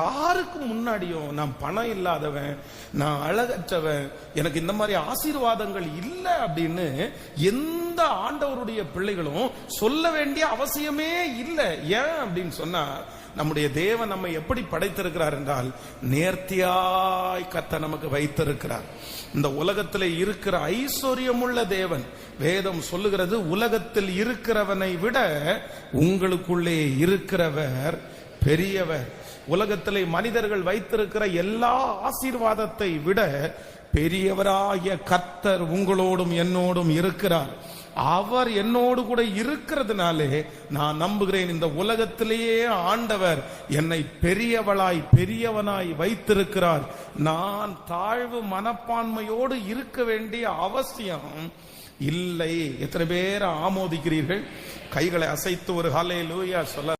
யாருக்கும் முன்னாடியும் நான் பணம் இல்லாதவன், நான் அழகற்றவன், எனக்கு இந்த மாதிரி ஆசீர்வாதங்கள் இல்லை அப்படின்னு எந்த ஆண்டவருடைய பிள்ளைகளும் சொல்ல வேண்டிய அவசியமே இல்லை. ஏன் அப்படின்னு சொன்னா, நம்முடைய தேவன் நம்மை எப்படி படைத்திருக்கிறார் என்றால், நேர்த்தியாய் கர்த்தர் நமக்கு வைத்திருக்கிறார். இந்த உலகத்தில் இருக்கிற ஐஸ்வர்யமுள்ள தேவன், வேதம் சொல்லுகிறது, உலகத்தில் இருக்கிறவனை விட உங்களுக்குள்ளே இருக்கிறவர் பெரியவர். உலகத்திலே மனிதர்கள் வைத்திருக்கிற எல்லா ஆசீர்வாதத்தை விட பெரியவராகிய கர்த்தர் உங்களோடும் என்னோடும் இருக்கிறார். அவர் என்னோடு கூட இருக்கிறதுனாலே நான் நம்புகிறேன், இந்த உலகத்திலேயே ஆண்டவர் என்னை பெரியவனாய் வைத்திருக்கிறார். நான் தாழ்வு மனப்பான்மையோடு இருக்க வேண்டிய அவசியம் இல்லை. எத்தனை பேர் ஆமோதிக்கிறீர்கள்? கைகளை அசைத்து ஒரு ஹல்லேலூயா சொல்ல